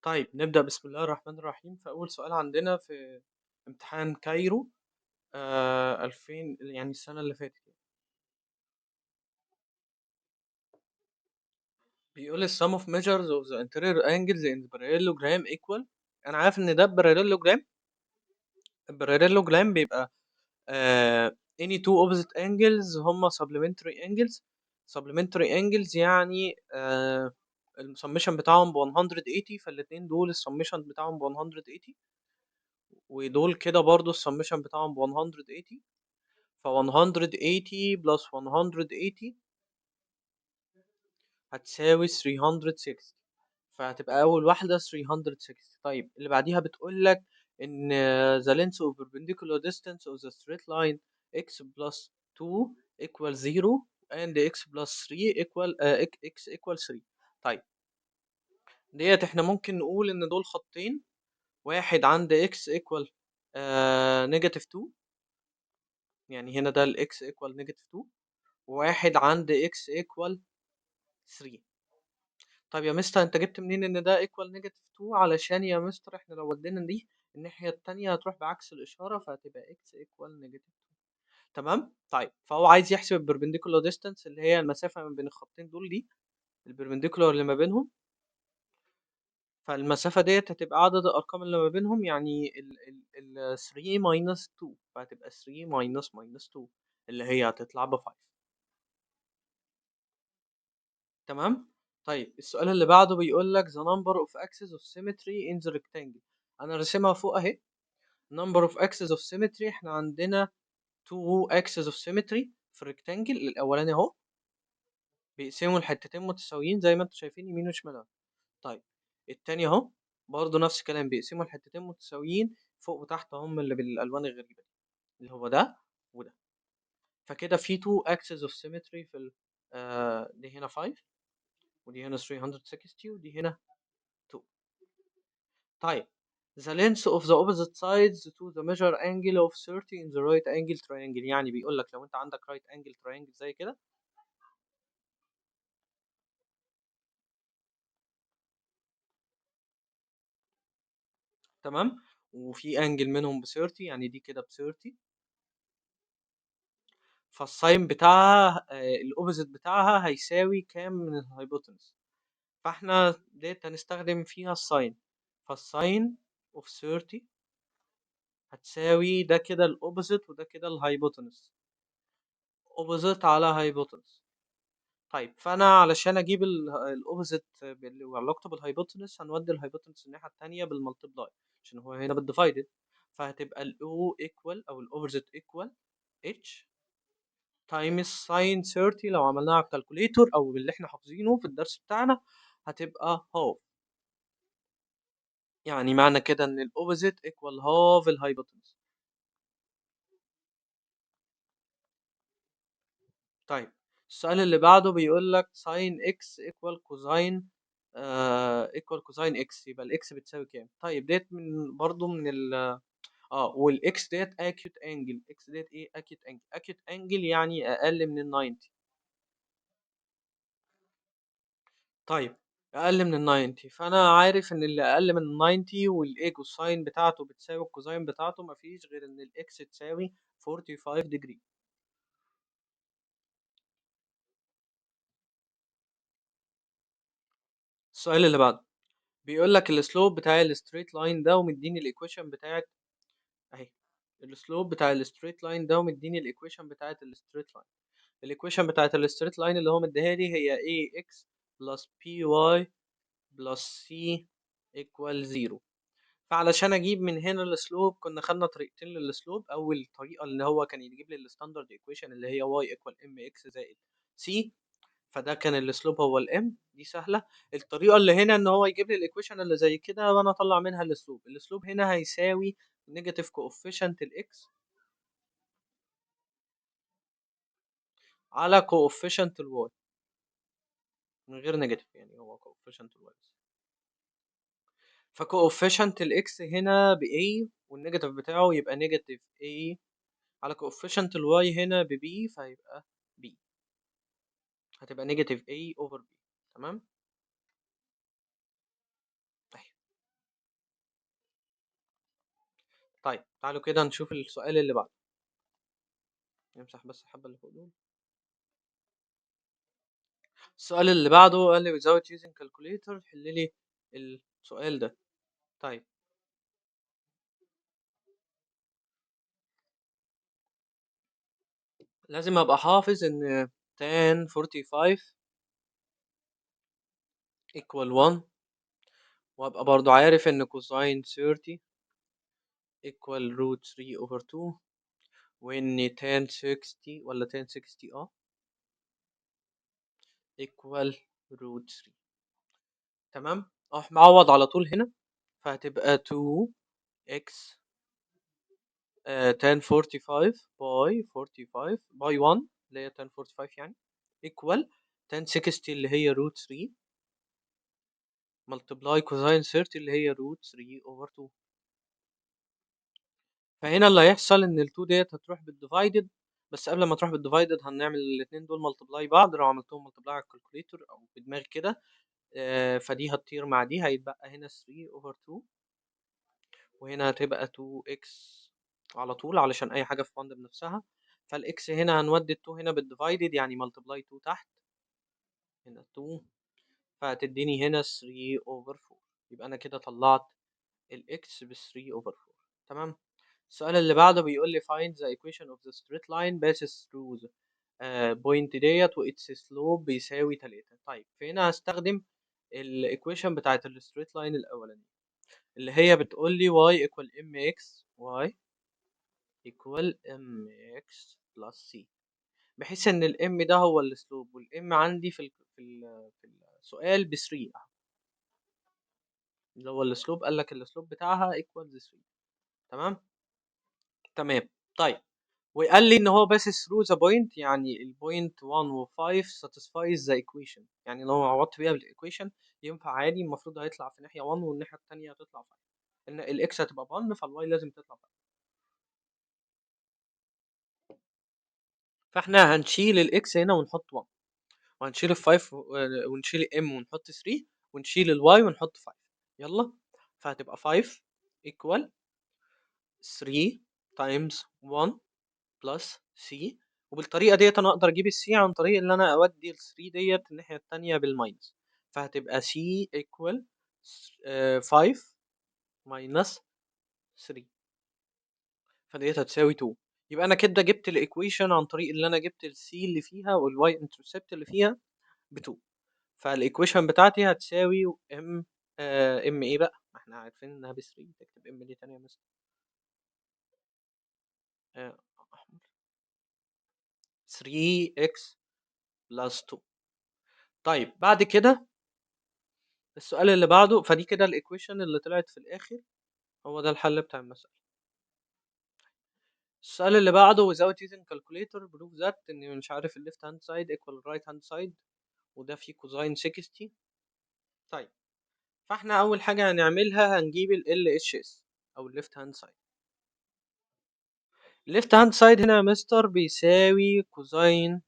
طيب نبدأ بسم الله الرحمن الرحيم، فأول سؤال عندنا في امتحان كايرو 2000 يعني السنة اللي فاتت يعني. بيقول الsum of measures of the interior angles in the parallelogram equal. أنا عارف إن ده parallelogram. الباراليلوجرام بيبقى any two opposite angles هما supplementary angles. supplementary angles يعني السمشن بتاعهم ب 180، فالاتنين دول السمشن بتاعهم ب 180، ودول كده برضو السمشن بتاعهم ب 180. ف 180 plus 180 هتساوي 360، فهتبقى أول واحدة 360. طيب اللي بعديها بتقول لك إن the length of perpendicular distance of the straight line x plus 2 equal 0 and x plus 3 equal x equal 3. طيب ديت احنا ممكن نقول إن دول خطين، واحد عند x equal negative 2، يعني هنا ده ال x equal negative 2، وواحد عند x equal 3. طب يا مستر انت جبت منين ان ده equal negative 2؟ علشان يا مستر احنا لو ودينا دي الناحية التانية هتروح بعكس الإشارة، فهتبقى x equal negative 2. تمام. طيب فهو عايز يحسب البربنديكولار ديستانس اللي هي المسافة ما بين الخطين دول، دي البربنديكولار اللي ما بينهم. فالمسافة ديت هتبقى عدد الأرقام اللي ما بينهم، يعني ال 3 minus 2، فهتبقى 3 minus 2 اللي هي هتطلع ب 5. تمام. طيب السؤال اللي بعده بيقول لك the number of axes of symmetry in the rectangle. انا راسمها فوق اهي. number of axes of symmetry احنا عندنا 2 axes of symmetry في الريكتانجل. الاولاني اهو بيقسموا الحتتين متساويين زي ما انتم شايفين يمين وشمال اهو. طيب التاني اهو برضه نفس الكلام، بيقسموا الحتتين متساويين فوق وتحت هم اللي بالالوان الغريبه دي، اللي هو ده وده. فكده في 2 axes of symmetry في دي هنا 5، ودي هنا 360، ودي هنا 2. طيب the length of the opposite sides to the measure angle of 30 in the right angle triangle. يعني بيقول لك لو انت عندك right angle triangle زي كده، تمام، وفي انجل منهم ب 30، يعني دي كده ب 30، فالساين بتاعها الاوبوزيت بتاعها هيساوي كام من الهايبوتنس؟ فاحنا ديت هنستخدم فيها الساين، فالساين اوف 30 هتساوي ده كده الاوبوزيت وده كده الهايبوتنس، اوبوزيت على هايبوتنس. طيب فانا علشان اجيب الاوبوزيت وعلاقته بالهايبوتنس هنودي الهايبوتنس الناحيه التانيه بالمالتبلاي، عشان هو هنا بالديفايدد. فهتبقى الاو ايكوال او الاوبوزيت ايكوال اتش تايمز ساين 30. لو عملناها على الكالكوليتور او باللي احنا حافظينه في الدرس بتاعنا هتبقى هاف. يعني معنى كده ان الاوبوزيت ايكوال هاف الهايبوتنس. طيب السؤال اللي بعده بيقول لك ساين اكس ايكوال كوزاين ايكوال كوزاين اكس، يبقى الاكس بتساوي كام؟ طيب ديت من برضو من ال والاكس ديت اكيوت انجل، اكس ديت ايه؟ اكيوت انجل. اكيوت انجل يعني اقل من ال 90. طيب اقل من ال 90، فانا عارف ان اللي اقل من ال 90 والايجو ساين بتاعته بتساوي الكوزاين بتاعته، مفيش غير ان الاكس تساوي 45 ديجري. السؤال اللي بعده بيقول لك السلوب بتاع الستريت لاين ده ومديني الايكويشن بتاعت اهي. السلوب بتاع الستريت لاين ده ومديني الايكويشن بتاعت الستريت لاين. الايكويشن بتاعت الستريت لاين اللي هو مديها لي هي ax plus by plus c equal 0. فعلشان اجيب من هنا السلوب كنا خدنا طريقتين للسلوب. اول طريقه اللي هو كان يجيب لي الستاندرد ايكويشن اللي هي y equal mx زائد c، فده كان السلوب هو الام، دي سهله. الطريقه اللي هنا ان هو يجيب لي الايكويشن اللي زي كده وانا اطلع منها السلوب. السلوب هنا هيساوي نيجاتيف كوفيشنت الاكس على كوفيشنت الواي من غير نيجاتيف، يعني هو كوفيشنت الواي بس. فكوفيشنت الاكس هنا ب a والنيجاتيف بتاعه يبقى نيجاتيف a على كوفيشنت الواي هنا ب b، فهيبقى b، هتبقى نيجاتيف a over b. تمام. طيب تعالوا كده نشوف السؤال اللي بعده. نمسح بس الحبة اللي فوق دول. السؤال اللي بعده قال لي without using calculator حل لي السؤال ده. طيب لازم ابقى حافظ ان tan 45 equal 1، وابقى برضو عارف ان cosine 30 equal root 3 over 2، وان tan 60 ولا tan 60 equal root 3. تمام، اروح معوض على طول هنا، فهتبقى 2x tan 45 باي 45 باي 1 اللي هي tan 45 يعني equal tan 60 اللي هي root 3 multiply cosine 30 اللي هي root 3 over 2. فهنا اللي هيحصل ان ال 2 ديت هتروح بالديفايدد، بس قبل ما تروح بالديفايدد هنعمل الاثنين دول ملتبلاي بعض. لو عملتهم ملتبلاي على الكالكوليتر او بدماغي كده، فدي هتطير مع دي، هيتبقى هنا 3 over 2، وهنا هتبقى 2x على طول علشان اي حاجه في بند بنفسها. فالاكس هنا هنودي ال 2 هنا بالديفايدد يعني ملتبلاي 2 تحت، هنا 2، فهتديني هنا 3 over 4. يبقى انا كده طلعت الاكس ب 3 over 4. تمام. السؤال اللي بعده بيقول لي find the equation of the straight line passes through the point ديت و its slope بيساوي 3. طيب فهنا هستخدم الايكويشن بتاعت الستريت لاين الاولاني اللي هي بتقول لي y equal mx y equal mx plus c، بحيث ان الام ده هو السلوب، والام عندي في السؤال ب 3 اللي هو السلوب، قال لك السلوب بتاعها equal 3. تمام. تمام. طيب وقال لي ان هو passes through the point، يعني البوينت 1 و 5 satisfies the equation، يعني لو عوضت بيها بالايكويشن ينفع عادي. المفروض هيطلع في ناحيه 1 والناحيه الثانيه هتطلع 5، ان الاكس هتبقى 1 فالواي لازم تطلع 5. فاحنا هنشيل الاكس هنا ونحط 1، وهنشيل ال 5 ونشيل الام ونحط 3، ونشيل الواي ونحط 5. يلا، فهتبقى 5 equal 3 times 1 بلس سي. وبالطريقه ديت انا اقدر اجيب السي عن طريق ان انا اودي ال 3 ديت الناحيه التانية بالماينس، فهتبقى سي ايكوال 5 ماينس 3، فديت هتساوي 2. يبقى انا كده جبت الايكويشن عن طريق ان انا جبت السي اللي فيها والواي انترسبت اللي فيها ب 2. فالايكويشن بتاعتي هتساوي ام ام ايه بقى، ما احنا عارفين انها ب 3، تكتب ام دي تانية مثلا 3x بلس 2. طيب بعد كده السؤال اللي بعده، فدي كده الايكويشن اللي طلعت في الاخر، هو ده الحل بتاع المسألة. السؤال اللي بعده without using calculator prove that ان مش عارف ال left hand side equal right hand side، وده فيه cosine 60. طيب فاحنا اول حاجة هنعملها هنجيب ال LHS او ال left hand side. ال left hand side هنا يا مستر بيساوي cosine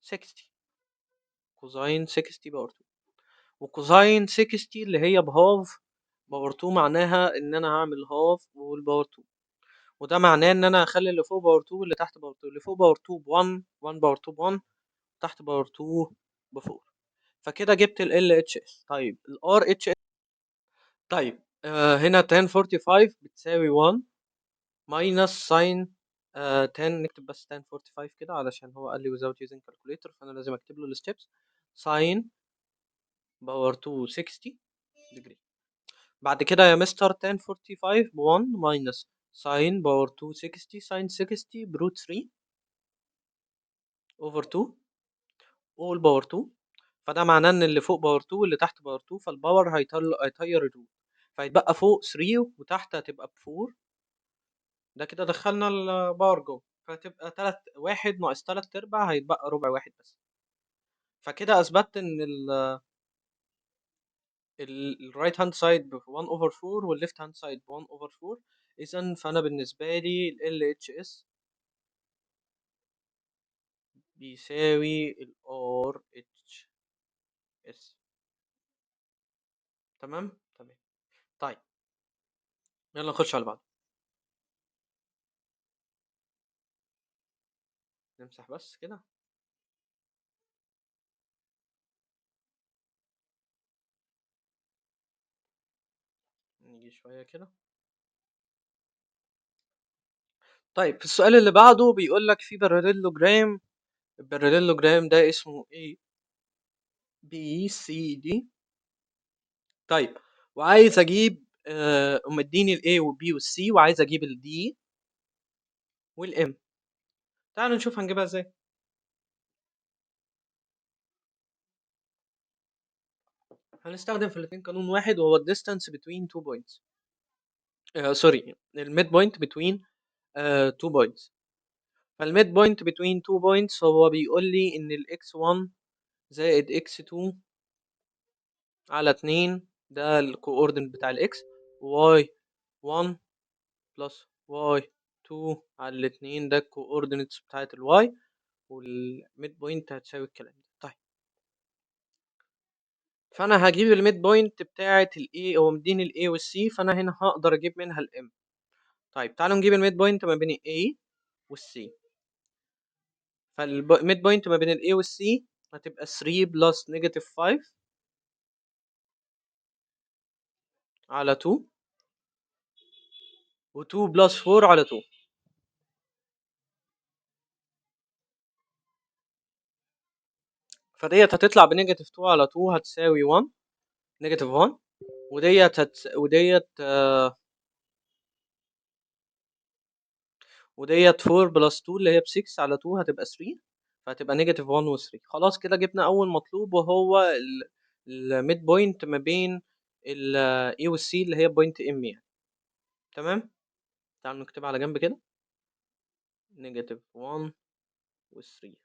60، cosine 60 باور 2، وكوزين 60 اللي هي بهاف باور 2 معناها ان انا هعمل هاف والباور 2، وده معناه ان انا هخلي اللي فوق باور 2 واللي تحت باور 2. اللي فوق باور 2 ب 1، 1 باور 2 ب 1، تحت باور 2 ب 4. فكده جبت ال اتش اس. طيب الار اتش اس، طيب هنا 1045 بتساوي 1 ماينس ساين 10، نكتب بس 1045 كده علشان هو قال لي without using calculator فانا لازم اكتب له الستبس. ساين باور 2 60 ديجري. بعد كده يا مستر 1045 ب 1 ماينس ساين باور 2 60 ساين 60 بروت 3 اوفر 2 اول باور 2. فده معناه ان اللي فوق باور 2 واللي تحت باور 2، فالباور هيطير الروت، فيتبقى فوق 3 وتحت هتبقى ب 4. ده كده دخلنا الباور جوه، فهتبقى 3 1 ناقص 3 ارباع، هيتبقى ربع واحد بس. فكده اثبتت ان الرايت هاند سايد ب 1 اوفر 4 والليفت هاند سايد ب 1 اوفر 4. اذا فانا بالنسبه لي ال اتش اس بيساوي ال ار اتش اس. تمام. تمام. طيب يلا نخش على بعض. نمسح بس كده. نيجي شوية كده. طيب في السؤال اللي بعده بيقول لك في باراليلوجرام. الباراليلوجرام ده اسمه A B C D. طيب وعايز اجيب مديني ال A وال B وال C، وعايز اجيب ال D وال M. تعالوا نشوف هنجيبها ازاي. هنستخدم في الاتنين قانون واحد، وهو ال distance between two points. سوري، الميد بوينت between two points. فالميد بوينت between two points هو بيقول لي ان ال x1 زائد x2 على 2 ده الكوردينت بتاع ال x، y1 بلس y2 على الاتنين ده الكوردينتس بتاعت ال y، والميد بوينت هتساوي الكلام ده. طيب فانا هجيب الميد بوينت بتاعت ال A، هو مديني ال A وال C، فانا هنا هقدر اجيب منها ال M. طيب تعالوا نجيب الميد بوينت ما بين ال A وال C. فالميد بوينت ما بين ال A وال C هتبقى 3 بلس نيجاتيف 5 على 2، و2 بلس 4 على 2. فديت هتطلع بنيجاتيف 2 على 2 هتساوي 1 نيجاتيف 1. وديت 4 بلس 2 اللي هي ب 6 على 2 هتبقى 3، فهتبقى نيجاتيف 1 و 3. خلاص كده جبنا اول مطلوب، وهو الميد بوينت ما بين ال A وال C اللي هي بوينت M يعني. تمام. تعالوا نكتبها على جنب كده، نيجاتيف 1 و 3.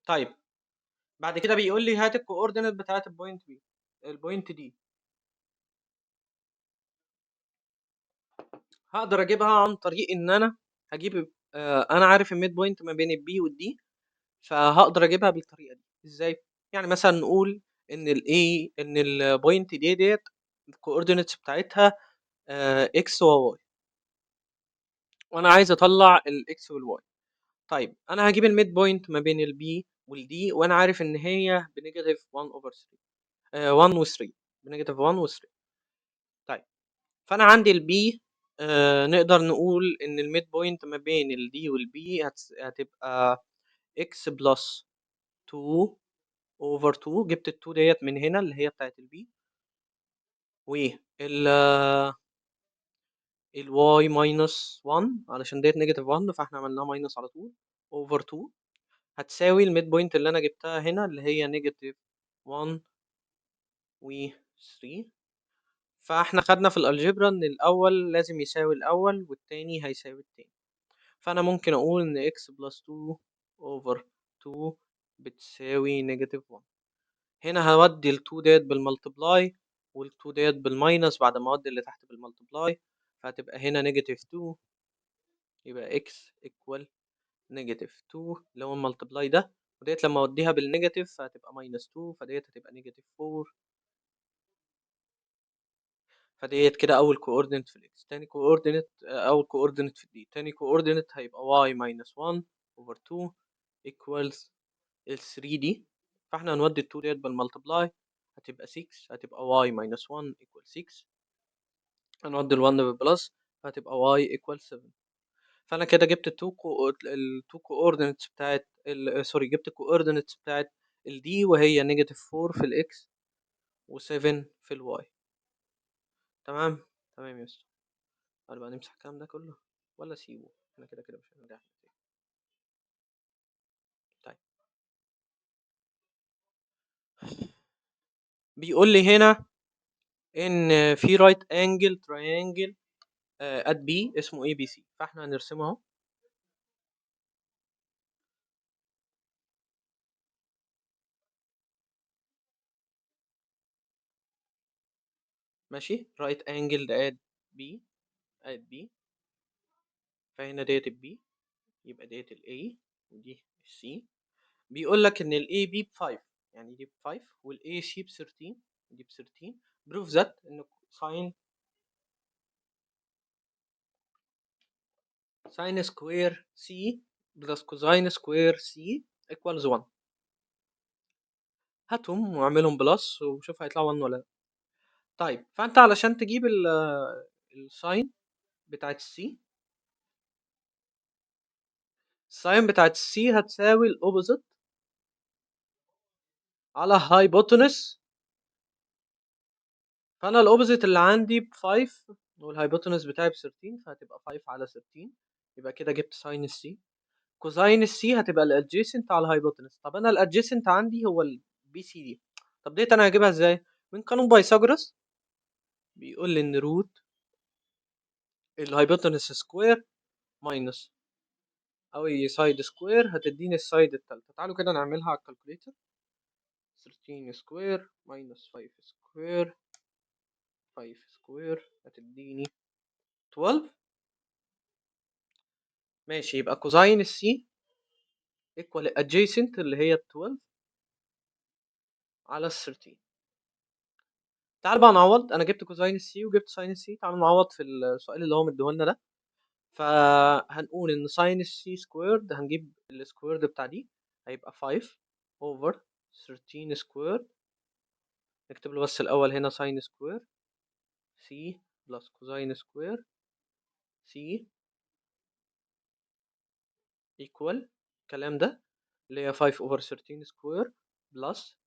طيب بعد كده بيقول لي هات الكوردينات بتاعت البوينت بي، البوينت دي. هقدر اجيبها عن طريق ان انا هجيب انا عارف الميد بوينت ما بين البي والدي، فهقدر اجيبها بالطريقه دي. ازاي؟ يعني مثلا نقول ان الاي ان البوينت ديت الكوردينتس بتاعتها اكس وواي، وانا عايز اطلع الاكس والواي. طيب انا هجيب الميد بوينت ما بين البي والدي، وانا عارف ان هي بنيجاتيف 1 اوفر 3، 1 و 3، بنيجاتيف 1 و 3. طيب فانا عندي البي، نقدر نقول ان الميد بوينت ما بين الدي والبي هتبقى اكس بلس 2 اوفر 2. جبت ال 2 ديت من هنا اللي هي بتاعت البي، وال الواي ماينس 1 علشان ديت نيجاتيف 1 فاحنا عملناها ماينس على طول اوفر 2، هتساوي الميد بوينت اللي انا جبتها هنا اللي هي نيجاتيف 1 و 3. فاحنا خدنا في الالجبرا ان الاول لازم يساوي الاول والتاني هيساوي التاني، فانا ممكن اقول ان x بلس 2 over 2 بتساوي نيجاتيف 1. هنا هودي ال 2 ديت بالملتبلاي وال 2 ديت بالماينس بعد ما اودي اللي تحت بالملتبلاي، فهتبقى هنا نيجاتيف 2، يبقى x equal نيجاتيف 2 اللي هو الملتبلاي ده، وديت لما اوديها بالنيجاتيف فهتبقى ماينس 2، فديت هتبقى نيجاتيف 4. فديت كده اول كوردينت في الاكس. تاني كوردينت اول كوردينت في الدي. تاني كوردينت هيبقى y minus 1 over 2 equals ال 3 دي. فاحنا هنودي ال 2 ديت بالملتبلاي هتبقى 6، هتبقى y minus 1 equal 6. هنودي ال 1 بالبلس فهتبقى y equal 7. فانا كده جبت ال 2 كوردينتس بتاعت سوري، جبت الكوردينتس بتاعت الدي وهي نيجاتيف 4 في الاكس و7 في الواي. تمام. تمام يا اسطى. تعالى بقى نمسح الكلام ده كله ولا سيبه، احنا كده كده مش هنرجع. طيب بيقول لي هنا ان في رايت انجل تراينجل ات بي اسمه اي بي سي، فاحنا هنرسمه اهو. ماشي، رايت انجل ده بي ات بي، فهنا ديت البي يبقى ديت الاي ودي السي. بيقول لك ان الاي بي ب 5، يعني دي ب 5 والاي سي ب 13 ودي ب 13، prove that ان sin square c plus cosine square c equals 1. هاتهم واعملهم بلس وشوف هيطلع 1 ولا لا. طيب فانت علشان تجيب الساين بتاعت السي، الساين بتاعت السي هتساوي الاوبوزيت على هايبوتنس. فانا الاوبوزيت اللي عندي ب 5 والهايبوتنس بتاعي ب 13، فهتبقى 5 على 13. يبقى كده جبت ساين السي. كوزاين السي هتبقى الادجيسنت على الهايبوتنس. طب انا الادجيسنت عندي هو البي سي دي. طب ديت انا هجيبها ازاي؟ من قانون بايثاغورس بيقول لي ان روت الهايبوتنس سكوير ماينس او سايد سكوير هتديني السايد التالتة. تعالوا كده نعملها على الكالكوليتر. 13 سكوير ماينس 5 سكوير 5 سكوير هتديني 12. ماشي، يبقى كوزاين السي ايكوال adjacent اللي هي 12 على 13. تعال بقى نعوض. انا جبت كوزاين السي وجبت ساين السي. تعالوا نعوض في السؤال اللي هو مديهولنا ده. فهنقول ان ساين السي سكويرد هنجيب السكويرد بتاع دي هيبقى 5 اوفر 13 سكويرد. نكتب له بس الاول هنا ساين سكوير سي بلس كوزاين سكوير سي ايكوال الكلام ده اللي هي 5 اوفر 13 سكوير بلس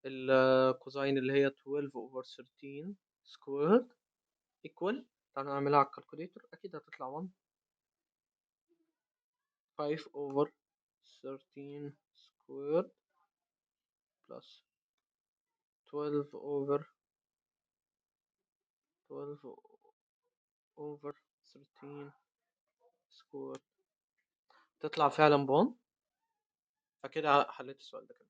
الكوزاين اللي هي 12 اوفر 13 سكوير ايكوال. تعالوا نعملها على الكالكوليتر اكيد هتطلع 1. 5 over 13 squared plus 12 over 13 squared تطلع فعلا بون. فكده حليت السؤال ده كده.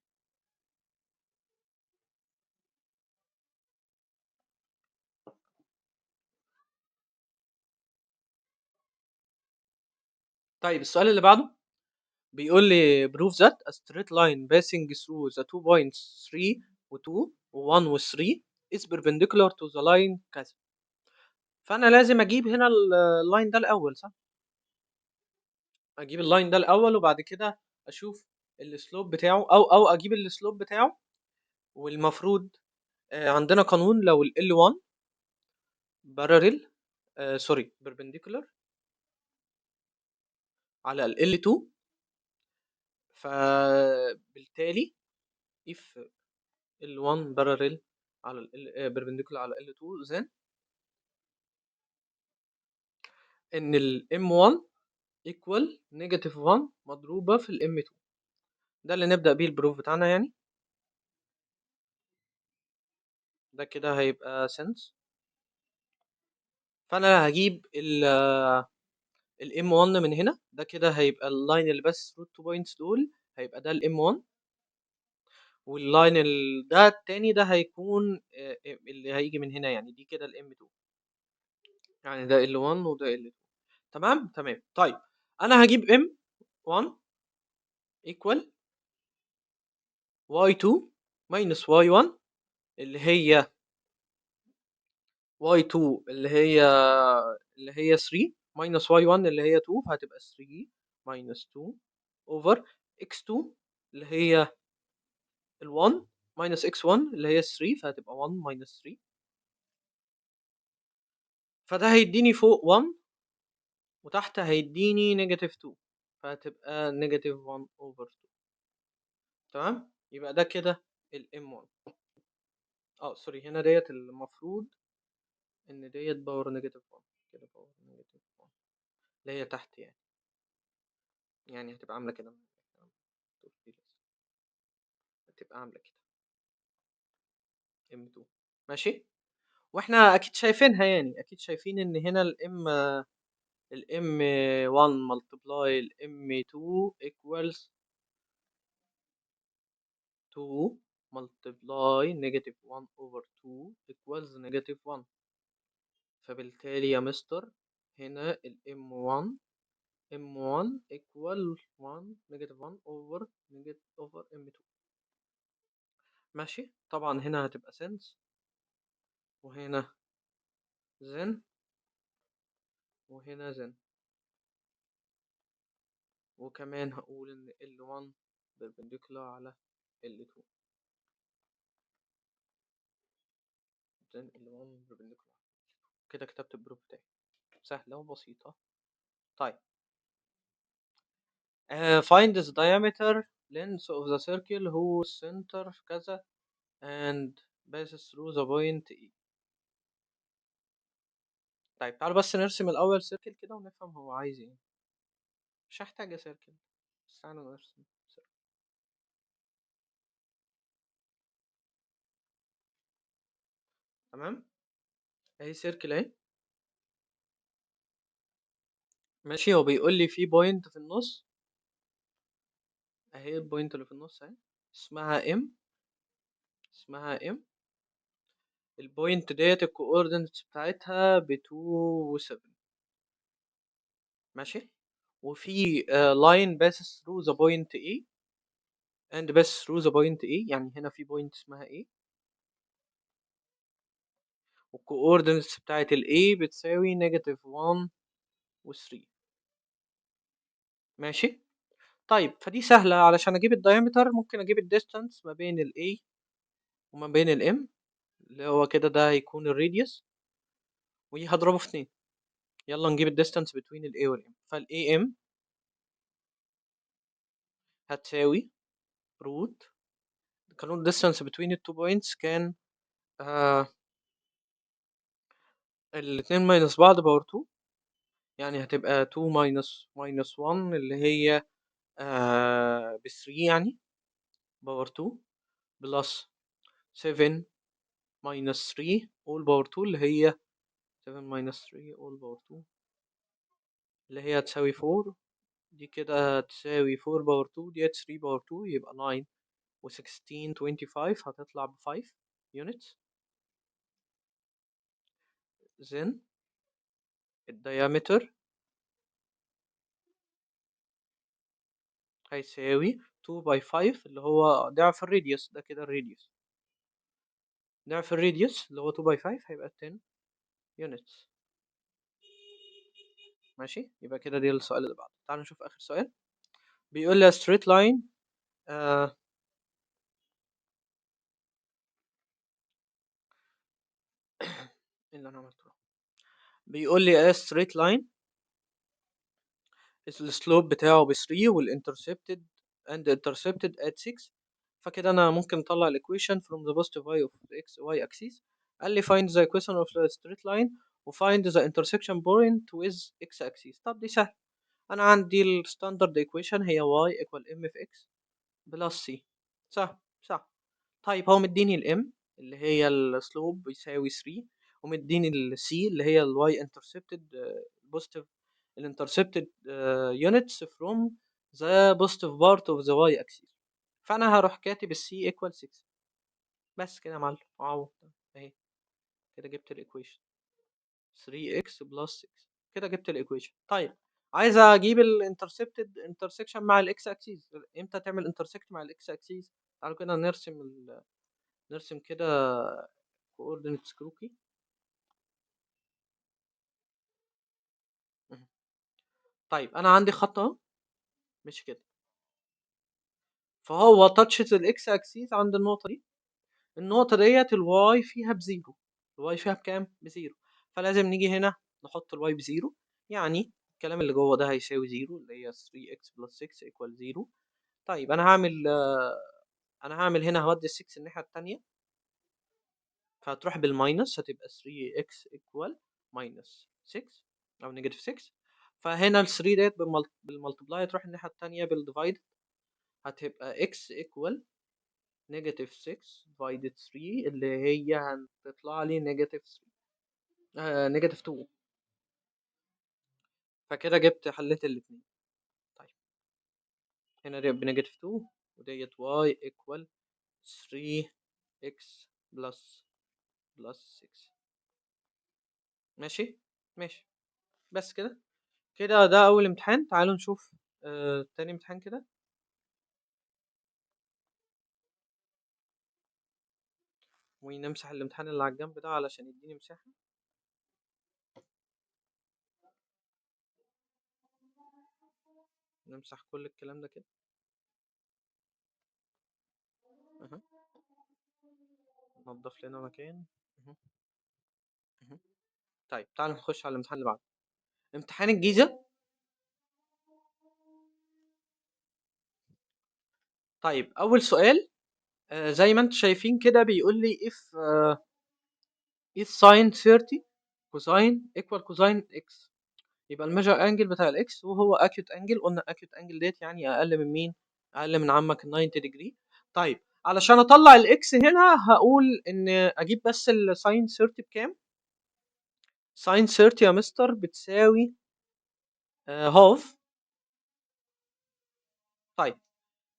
طيب السؤال اللي بعده بيقول لي prove that a straight line passing through the two points 3 و 2 و 1 و 3 is perpendicular to the line كذا. فانا لازم اجيب هنا اللاين ده الاول، صح؟ اجيب اللاين ده الاول وبعد كده اشوف السلوب بتاعه او اجيب السلوب بتاعه. والمفروض عندنا قانون لو ال L1 parallel سوري perpendicular على ال L2، فبالتالي if L1 parallel على ال perpendicular على L2 then ان ال M1 equal negative 1 مضروبة في ال M2. ده اللي نبدأ بيه البروف بتاعنا يعني. ده كده هيبقى sense. فانا هجيب ال M1 من هنا. ده كده هيبقى اللاين اللي بس through 2 points دول هيبقى ده ال M1. واللاين ده التاني ده هيكون اللي هيجي من هنا يعني دي كده ال M2. يعني ده L1 وده L2. تمام تمام. طيب انا هجيب M1 equal Y2 minus Y1 اللي هي Y2 اللي هي 3 minus Y1 اللي هي 2 فهتبقى 3 minus 2 over X2 اللي هي ال 1 minus X1 اللي هي 3 فهتبقى 1 minus 3. فده هيديني فوق 1 وتحت هيديني نيجاتيف 2 فهتبقى نيجاتيف 1 اوفر 2. تمام. يبقى ده كده ال M1. سوري هنا ديت المفروض ان ديت باور نيجاتيف 1 كده باور نيجاتيف 1 اللي هي تحت يعني هتبقى عامله كده. هتبقى عامله كده M2. ماشي. واحنا اكيد شايفينها يعني اكيد شايفين ان هنا ال M1 multiply ال M2 equals 2 multiply negative 1 over 2 equals negative 1. فبالتالي يا مستر هنا ال M1 equal 1 negative 1 over M2. ماشي. طبعا هنا هتبقى sense وهنا then وهنا then، وكمان هقول ان L1 perpendicular على L2 then L1 perpendicular. كده كتبت البروف بتاعي، سهلة وبسيطة. طيب find the diameter length of the circle whose center كذا and passes through the point E. طيب تعالوا بس نرسم الأول سيركل كده ونفهم هو عايز ايه. مش هحتاج سيركل، بس تعالوا نرسم سيركل. تمام، اهي سيركل اهي. ماشي، هو بيقول لي في بوينت في النص اهي، البوينت اللي في النص اهي اسمها ام، اسمها ام. البوينت ديت الكوردينتس بتاعتها ب2 و7. ماشي، وفي line passes through the point A and passes through the point A، يعني هنا في بوينت اسمها A، والكوردينتس بتاعت ال A بتساوي -1 و3. ماشي. طيب فدي سهلة، علشان أجيب الدايمتر ممكن أجيب الديستانس ما بين ال A وما بين ال M، اللي هو كده ده هيكون الراديوس، وهضربه في 2. يلا نجيب الديستانس between ال A وال M. فال AM هتساوي روت، قانون distance between the 2 points كان الاتنين ماينس بعض باور 2، يعني هتبقى 2 ماينس 1 اللي هي ب 3 يعني باور 2، بلس 7 ماينس 3 all باور 2 اللي هي 7 ماينس 3 all باور 2 اللي هي هتساوي 4. دي كده هتساوي 4 باور 2، دي 3 باور 2، يبقى 9 و16 25 هتطلع ب 5 units. then الديامتر هيساوي 2 باي 5 اللي هو ضعف الراديوس، ده كده الراديوس، ضعف الراديوس اللي هو 2 باي 5 هيبقى 10 units. ماشي، يبقى كده دي السؤال اللي بعده. تعالوا نشوف آخر سؤال. بيقول لي a straight line إيه اللي أنا عملته؟ بيقول لي a straight line السلوب بتاعه ب 3 والintercepted and intercepted at 6. فكده أنا ممكن أطلع الإيكويشن from the positive y of x y axis. قال لي find the equation of the straight line و find the intersection point with x axis. طب دي سهل، أنا عندي الستاندرد إيكويشن هي y equal m في x بلس c. صح صح. طيب هو مديني الام اللي هي السلوب بيساوي 3، ومديني السي اللي هي الواي انترسبتد بوزيتيف الانترسبتد units from the positive part of the y axis. فانا هروح كاتب السي ايكوال 6. بس كده يا معلم، اهو اهي كده جبت الايكويشن 3x بلس 6. كده جبت الايكويشن. طيب عايز اجيب الانترسبتد انترسكشن مع الاكس اكسيس. امتى تعمل انترسكت مع الاكس اكسيس؟ تعالوا كده نرسم كده coordinates كروكي. طيب انا عندي خط اهو، مش كده، فهو تاتشز الاكس اكسيس عند النقطه دي. النقطه ديت الواي فيها بزيرو، الواي فيها بكام؟ بزيرو. فلازم نيجي هنا نحط الواي بزيرو، يعني الكلام اللي جوه ده هيساوي زيرو اللي هي 3x بلس 6 ايكوال زيرو. طيب انا هعمل هنا هودي ال 6 الناحيه التانيه، فهتروح بالماينس هتبقى 3x ايكوال ماينس 6 او نيجاتيف 6. فهنا ال 3 ديت بالملتبلاي تروح الناحيه التانيه بالديفايد، هتبقى x equal negative 6 divided 3 اللي هي هتطلع لي negative 3 negative 2. فكده جبت حليت الاتنين. طيب هنا دي بنيجاتيف 2 وديت y equal 3x plus 6. ماشي ماشي. بس كده، كده ده أول امتحان. تعالوا نشوف تاني امتحان كده. ونمسح الامتحان اللي على الجنب ده علشان يديني مساحة. نمسح كل الكلام ده كده. اها. نضف لنا مكان. اها. اها. طيب تعالى نخش على الامتحان اللي بعده. امتحان الجيزة. طيب أول سؤال، زي ما انتم شايفين كده بيقول لي if sin 30 cosine equal cosine x، يبقى الميجر انجل بتاع الاكس وهو اكيوت انجل. قلنا اكيوت انجل ديت يعني اقل من مين؟ اقل من عمك ال 90 ديجري. طيب علشان اطلع الاكس هنا هقول ان اجيب بس الساين 30 بكام؟ ساين 30 يا مستر بتساوي هاف. طيب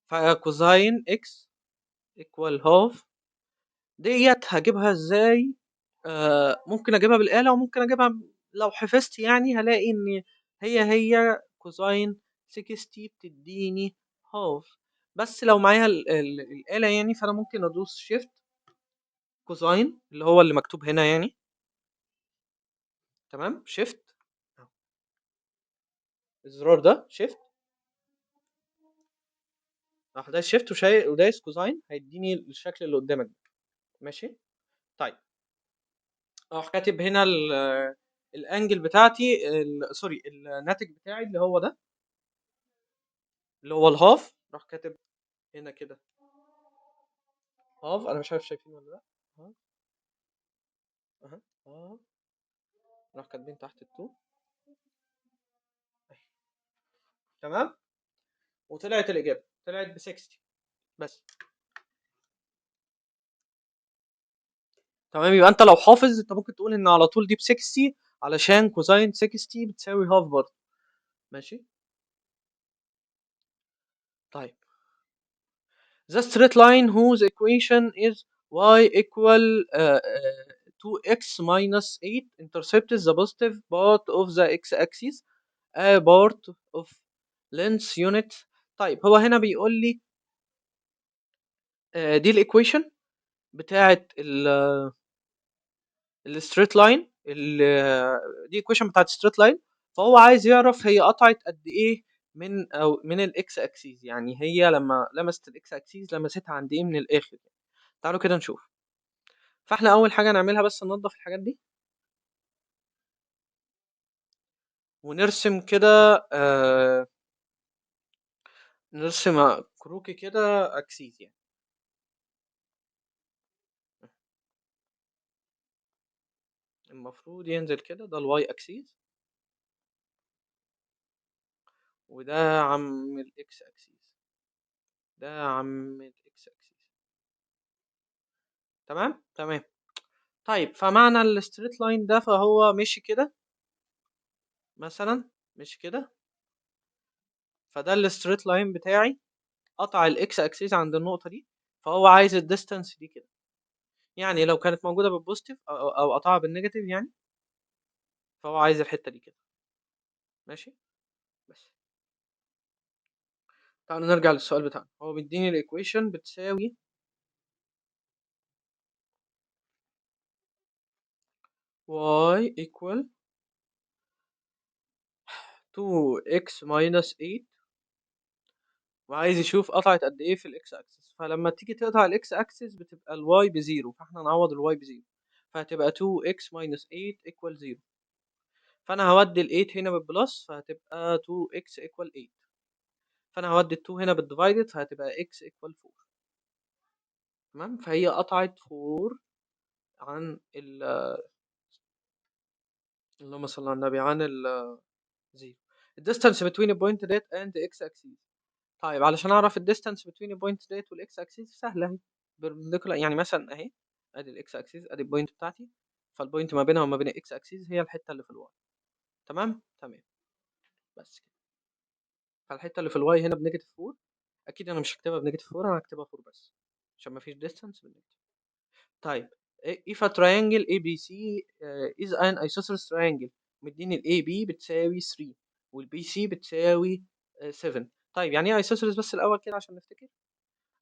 فكوزاين اكس ايكوال هاف ديت هجيبها ازاي؟ ممكن اجيبها بالآلة وممكن اجيبها لو حفظت، يعني هلاقي ان هي كوزاين 60 بتديني هاف. بس لو معايا الآلة يعني فانا ممكن ادوس شيفت كوزاين اللي هو اللي مكتوب هنا يعني. تمام، شيفت الزرار ده شيفت، راح دايس شيفت ودايس كوزاين هيديني الشكل اللي قدامك ده. ماشي. طيب اروح كاتب هنا الانجل بتاعتي سوري الناتج بتاعي اللي هو ده اللي هو الهاف. راح كاتب هنا كده هاف. انا مش عارف شايفين ولا لا. هاف اها هاف. راح كاتبين تحت التو. تمام. وطلعت الاجابه طلعت ب 60 بس. تمام، يبقى انت لو حافظ انت ممكن تقول ان على طول دي ب 60 علشان كوزين 60 بتساوي هاف برضه. ماشي. طيب the straight line whose equation is y equal 2x minus 8 intercepts the positive part of the x-axis a part of length unit. طيب هو هنا بيقول لي دي الايكويشن بتاعه الستريت لاين، دي ايكويشن بتاعه الستريت لاين. فهو عايز يعرف هي قطعت قد ايه من او من الاكس اكسيس، يعني هي لما لمست الاكس اكسيس لمستها عند ايه من الاخر. تعالوا كده نشوف. فاحنا اول حاجه نعملها بس ننضف الحاجات دي ونرسم كده. نرسم كروكي كده اكسيس يعني. المفروض ينزل كده، ده الواي اكسيس وده عم الاكس اكسيس، ده عم الاكس اكسيس. تمام تمام. طيب فمعنى الستريت لاين ده فهو مشي كده مثلا، مشي كده. فده الستريت لاين بتاعي قطع الاكس اكسيس عند النقطه دي. فهو عايز الديستانس دي كده، يعني لو كانت موجوده بالبوزيتيف أو قطعها بالنيجاتيف يعني. فهو عايز الحته دي كده. ماشي. بس تعالوا نرجع للسؤال بتاعنا. هو بيديني الايكويشن بتساوي y equal 2x minus 8 وعايز يشوف قطعت قد ايه في الاكس اكسس. فلما تيجي تقطع الاكس اكسس بتبقى الواي بزيرو، فاحنا نعوض الواي بزيرو فهتبقى 2x minus 8 equal 0. فانا هودي ال 8 هنا بالبلس فهتبقى 2x equal 8. فانا هودي ال 2 هنا بالديفايدد فهتبقى x equal 4. تمام. فهي قطعت 4 عن اللهم صل على النبي عن الزيرو. الديستانس between the point date and the x axis. طيب علشان اعرف الديستانس between the point date والاكس اكسيس سهله اهي. perpendicular يعني مثلا اهي ادي الاكس اكسيس ادي البوينت بتاعتي. فالبوينت ما بينها وما بين الاكس اكسيس هي الحته اللي في الواي. تمام تمام. بس كده. فالحته اللي في الواي هنا بنيجاتيف 4. اكيد انا مش هكتبها بنيجاتيف 4، انا هكتبها 4 بس عشان ما فيش ديستانس بالنيجاتيف. طيب if a triangle ABC is an isosceles triangle مديني ال AB بتساوي 3 وال BC بتساوي 7. طيب يعني ايه isosceles بس الاول كده عشان نفتكر.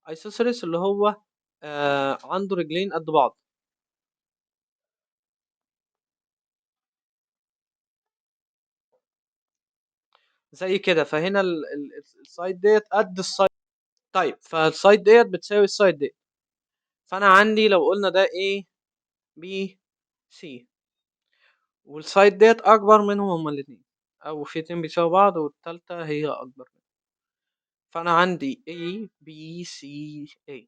isosceles اللي هو عنده رجلين قد بعض. زي كده. فهنا السايد ديت قد السايد. طيب فالسايد ديت بتساوي السايد ديت. فانا عندي لو قلنا ده A B C، والسايد ديت اكبر منهم هما الاتنين، او في اتنين بيساوي بعض والتالتة هي اكبر منهم. فانا عندي A B C A.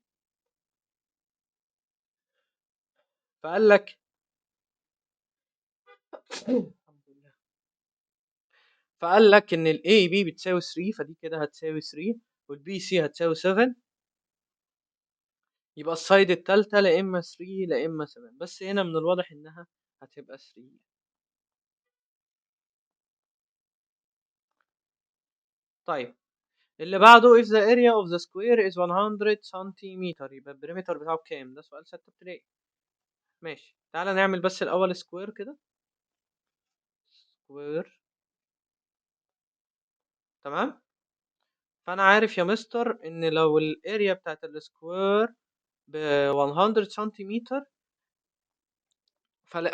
فقال لك الحمد لله. فقال لك ان ال A B بتساوي 3، فدي كده هتساوي 3، وال B C هتساوي 7. يبقى السايد التالتة لا اما 3 لا اما 7، بس هنا من الواضح انها هتبقى 3. طيب اللي بعده if the area of the square is 100 سنتيمتر، يبقى البريمتر بتاعه بكام؟ ده سؤال 6 ابتدائي. ماشي، تعالى نعمل بس الاول سكوير كده. سكوير. تمام. فانا عارف يا مستر ان لو الاريا بتاعت السكوير ب 100 سنتيمتر،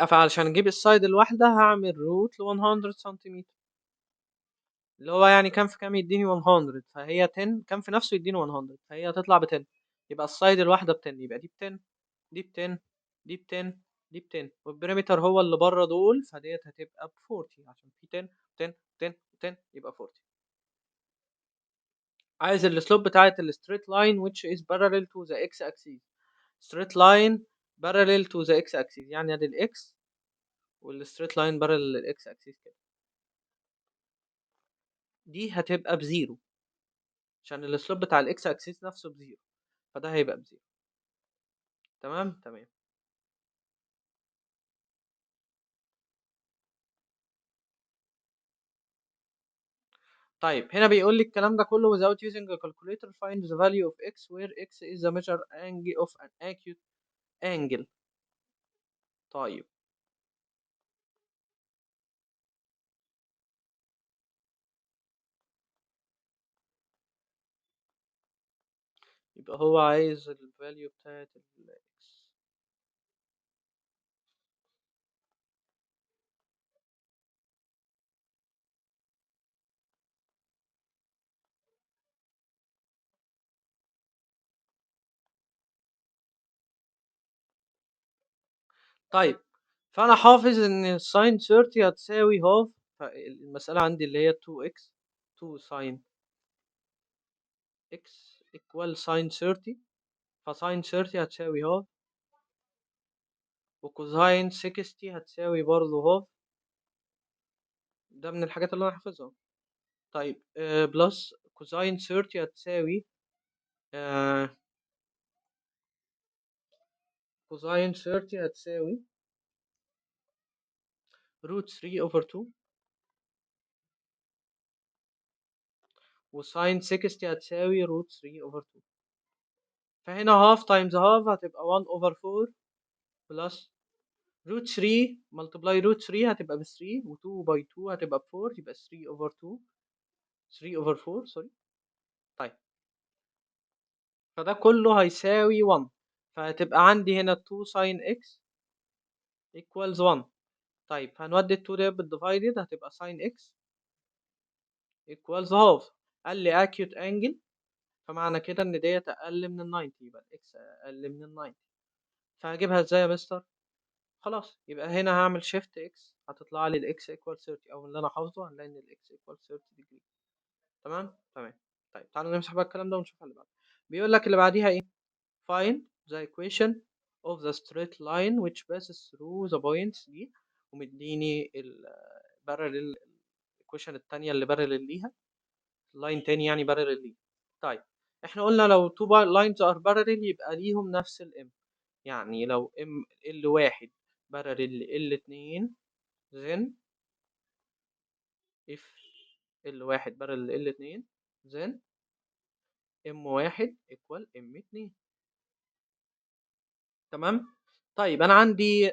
فعشان اجيب السايد الواحدة هعمل روت ل 100 سنتيمتر، اللي هو يعني كام في كام يديني 100، فهي 10 كام في نفسه يديني 100، فهي هتطلع ب 10. يبقى السايد الواحدة ب 10، يبقى دي ب 10 دي ب 10 دي ب 10 دي ب 10، والبريمتر هو اللي بره دول، فديت هتبقى ب 40 عشان في 10 10 10 10 يبقى 40. عايز السلوب بتاعت الستريت لاين which is parallel to the x axis. straight line parallel to the x axis يعني ادي الاكس والستريت لاين parallel للاكس axis كده. دي هتبقى بزيرو عشان السلوب بتاع الاكس axis نفسه بزيرو، فده هيبقى بزيرو. تمام تمام. طيب هنا بيقول لي الكلام ده كله without using a calculator find the value of x where x is the measure angle of an acute angle. طيب يبقى هو عايز ال value بتاعت ال x. طيب فأنا حافظ إن sin 30 هتساوي half، فالمسألة عندي اللي هي 2x 2 sin x equal sin 30، فsin 30 هتساوي half، وكوزاين 60 هتساوي برضه half. ده من الحاجات اللي أنا حافظها. طيب بلس كوزاين 30 هتساوي كوزاين 30 هتساوي روت 3 over 2، وساين 60 هتساوي روت 3 over 2. فهنا half times half هتبقى 1 over 4 بلس روت 3 multiply روت 3 هتبقى ب 3، و2 by 2 هتبقى ب 4، يبقى 3 over 2 3 over 4 سوري. طيب فده كله هيساوي 1، فهتبقى عندي هنا 2 sin x equals 1. طيب هنودي ال 2 ديت بالديفايدد هتبقى sin x equals half. قال لي acute angle، فمعنى كده ان ديت اقل من ال 90، يبقى الاكس اقل من ال 90. فهجيبها ازاي يا مستر؟ خلاص يبقى هنا هعمل شيفت اكس هتطلع لي الاكس ايكوال 30، او اللي انا حافظه هنلاقي ان الاكس ايكوال 30 ديجري. تمام تمام. طيب تعالوا نمسح بقى الكلام ده ونشوف اللي بعده. بيقول لك اللي بعديها ايه؟ find the equation of the straight line which passes through the points دي، ومديني parallel equation التانية اللي parallel ليها، لاين تاني يعني parallel ليها. طيب احنا قلنا لو two lines are parallel يبقى ليهم نفس الام، يعني لو ام ال1 parallel ل ال2 then if ال1 parallel ل ال2 then m1 equal m2. تمام. طيب انا عندي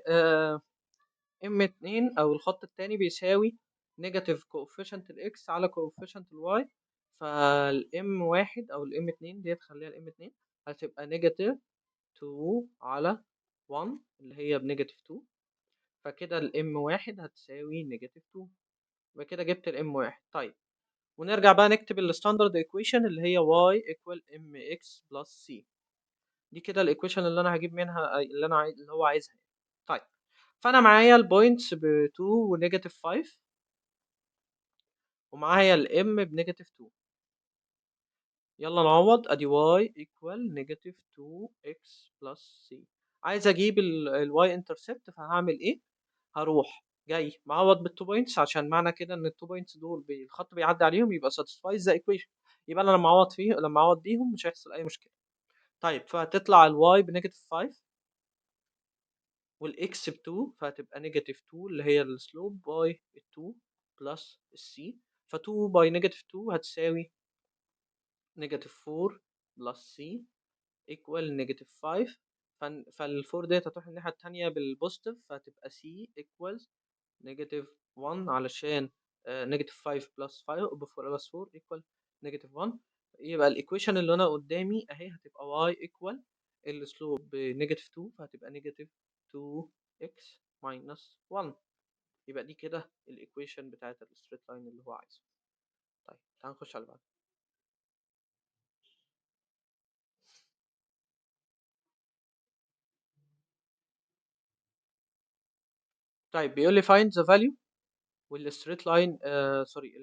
m2 او الخط التاني بيساوي نيجاتيف coefficient الاكس على coefficient الواي، فالام واحد او الام 2 ديت خليها الام 2 هتبقى نيجاتيف 2 على 1 اللي هي بنيجاتيف 2، فكده الام واحد هتساوي نيجاتيف 2، يبقى كده جبت الام واحد. طيب ونرجع بقى نكتب الستاندرد ايكويشن اللي هي y equal mx plus c. دي كده الايكويشن اللي انا هجيب منها اللي انا عايز اللي هو عايزها. طيب فانا معايا البوينتس ب 2 ونيجاتيف 5 ومعايا الام بنيجاتيف 2. يلا نعوض. ادي y equal نيجاتيف 2x plus c. عايز اجيب الواي انترسبت، فهعمل ايه؟ هروح جاي معوض بالتو بوينتس، عشان معنى كده ان التو بوينتس دول الخط بيعدي عليهم يبقى satisfies the equation. يبقى انا لما اعوض بيهم مش هيحصل اي مشكله. طيب فهتطلع الواي بنيجاتيف 5 والاكس ب 2، فهتبقى نيجاتيف 2 اللي هي السلوب باي 2 بلس السي. ف 2 باي نيجاتيف 2 هتساوي نيجاتيف 4 بلس سي ايكوال نيجاتيف 5. فال4 ديت هتروح الناحيه التانيه بالبوزيتيف، فهتبقى سي ايكوال نيجاتيف 1، علشان نيجاتيف 5 بلس 5 بلس 4 ايكوال نيجاتيف 1. يبقى الايكويشن اللي انا قدامي اهي هتبقى y ايكوال السلوب بنيجاتيف 2، فهتبقى نيجاتيف 2x ماينس 1. يبقى دي كده الايكويشن بتاعت الستريت لاين اللي هو عايزه. طيب تعال نخش على اللي بعده. طيب بيقول لي find the value والستريت لاين سوري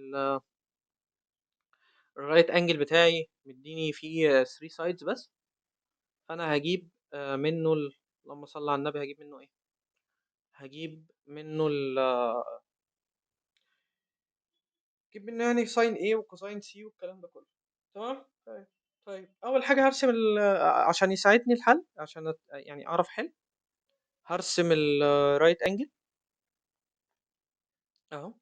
الرايت انجل بتاعي مديني فيه 3 سايدز بس. فانا هجيب منه اللهم صل على النبي، هجيب منه ايه؟ هجيب منه هجيب منه يعني ساين A وكوساين C والكلام ده كله. تمام. طيب. طيب اول حاجه هرسم عشان يساعدني الحل، عشان يعني اعرف حل، هرسم الرايت انجل اهو.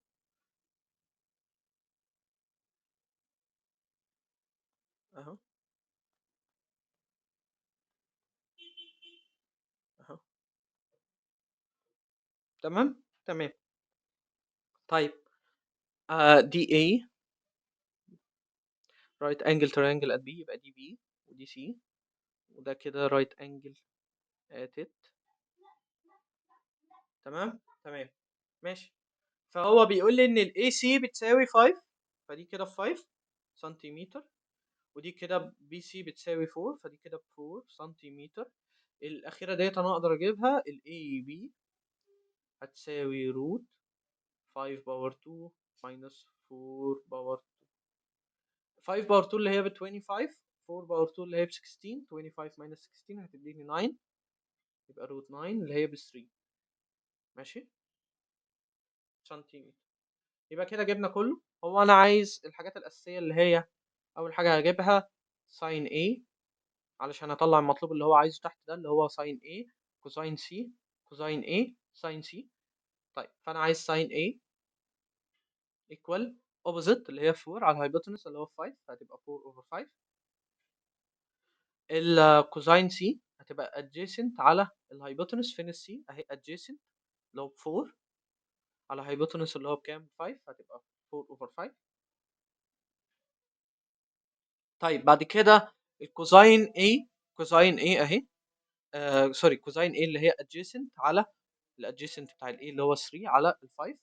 اهو. اهو. تمام. تمام. طيب دي A رايت انجل تريانجل ات بي، يبقى دي بي ودي سي، وده كده رايت انجل ات ات. تمام. تمام. ماشي. فهو بيقول لي ان الاي سي بتساوي 5، فدي كده 5 سنتيمتر، ودي كده بي سي بتساوي 4، فدي كده 4 سنتيمتر. الاخيره ديت انا اقدر اجيبها، الاي بي هتساوي روت 5 باور 2 ماينس 4 باور 5 باور 2 اللي هي ب 25، 4 باور 2 اللي هي ب 16، 25 ماينس 16 هتديني 9، يبقى روت 9 اللي هي ب 3. ماشي. سنتيمتر. يبقى كده جبنا كله. هو انا عايز الحاجات الاساسيه اللي هي اول حاجه هجيبها ساين A علشان اطلع المطلوب اللي هو عايزه تحت ده، اللي هو ساين A كوساين C كوساين A ساين C. طيب فانا عايز ساين A ايكوال اوبوزيت اللي هي 4 على الهايبوتنس اللي هو 5، فهتبقى 4 اوفر 5. الكوساين C هتبقى adjacent على الهايبوتنس. فين السي اهي adjacent اللي هو 4 على هايبوتنس اللي هو بكام 5، هتبقى 4 اوفر 5. طيب بعد كده الكوساين A، كوساين A اهي سوري كوساين A اللي هي adjacent على الادجيسنت بتاع الاي اللي هو 3 على ال 5،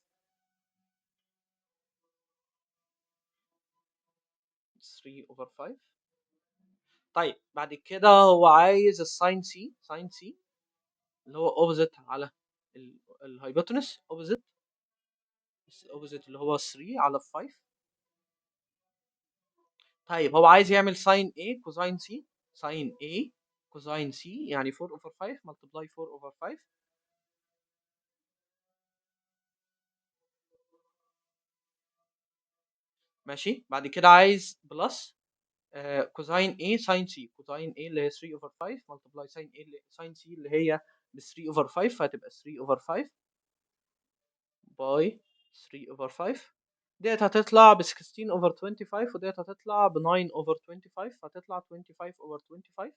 3 اوفر 5. طيب بعد كده هو عايز الساين سي، ساين سي اللي هو اوبوزيت على الهايبوتنس، اوبوزيت اوبوزيت اللي هو 3 على 5. طيب هو عايز يعمل ساين A كوساين سي، ساين A كوساين سي يعني 4 اوفر 5 ملتبلاي 4 اوفر 5. ماشي. بعد كده عايز بلس كوزاين A ساين C، كوزاين A اللي هي 3 اوفر 5 ملتبلاي ساين A ساين C اللي هي ب 3 اوفر 5، فهتبقى 3 اوفر 5 باي 3 اوفر 5. ديت هتطلع ب 16 اوفر 25، وديت هتطلع ب 9 اوفر 25، فهتطلع 25 اوفر 25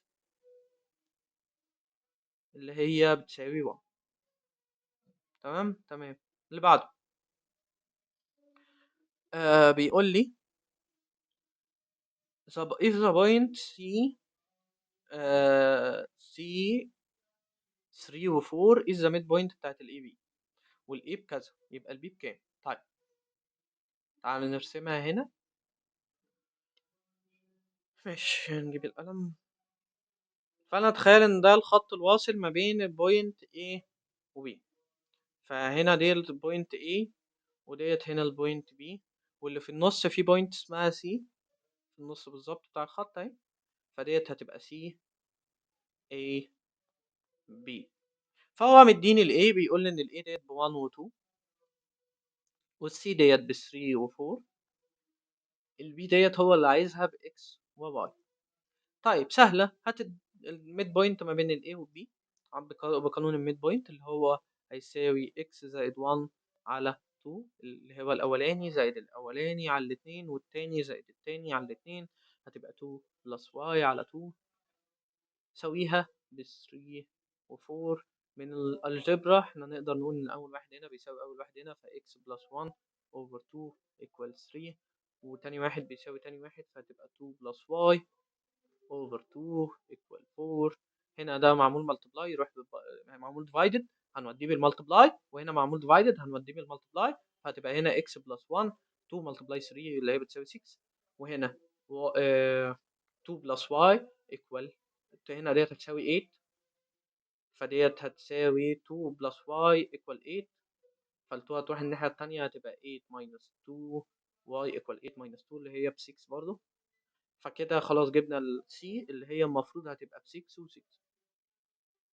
اللي هي بتساوي 1. تمام. تمام. اللي بعده بيقول لي if the point C C 3 و 4 is the midpoint بتاعت الاي بي، والاي بكذا، يبقى البي بكام؟ طيب تعال نرسمها هنا. ماشي نجيب القلم. فانا اتخيل ان ده الخط الواصل ما بين البوينت A و B. فهنا دي البوينت A وديت هنا البوينت B، واللي في النص في بوينت اسمها C في النص بالظبط بتاع الخط اهي. فديت هتبقى C A B. فهو مديني ال A بيقول لي ان ال A ديت ب 1 و 2 وال C ديت ب 3 و 4. ال B ديت هو اللي عايزها ب X و Y. طيب سهلة، هات الميد بوينت ما بين ال A وال B بقانون الميد بوينت اللي هو هيساوي X زائد 1 على 2 اللي هو الأولاني زائد الأولاني على الاتنين والتاني زائد التاني على الاتنين. هتبقى 2 بلس Y على 2 سويها ب 3 و 4. من الالجبرا احنا نقدر نقول ان اول واحد هنا بيساوي اول واحد هنا، ف x بلس 1 over 2 equal 3، وتاني واحد بيساوي تاني واحد فهتبقى 2 بلس y over 2 equal 4. هنا ده معمول multiply يروح معمول divided هنوديه بالمالتبلاي، وهنا معمول divided هنوديه بالمالتبلاي، فهتبقى هنا x بلس 1 2 multiply 3 اللي هي بتساوي 6، وهنا 2 بلس y equal هنا ديت هتساوي 8، فديت هتساوي 2 بلس y equal 8، فال2 هتروح الناحية التانية هتبقى 8 minus 2 y equal 8 minus 2 اللي هي ب 6 برضه. فكده خلاص جبنا ال C اللي هي المفروض هتبقى ب 6 و 6،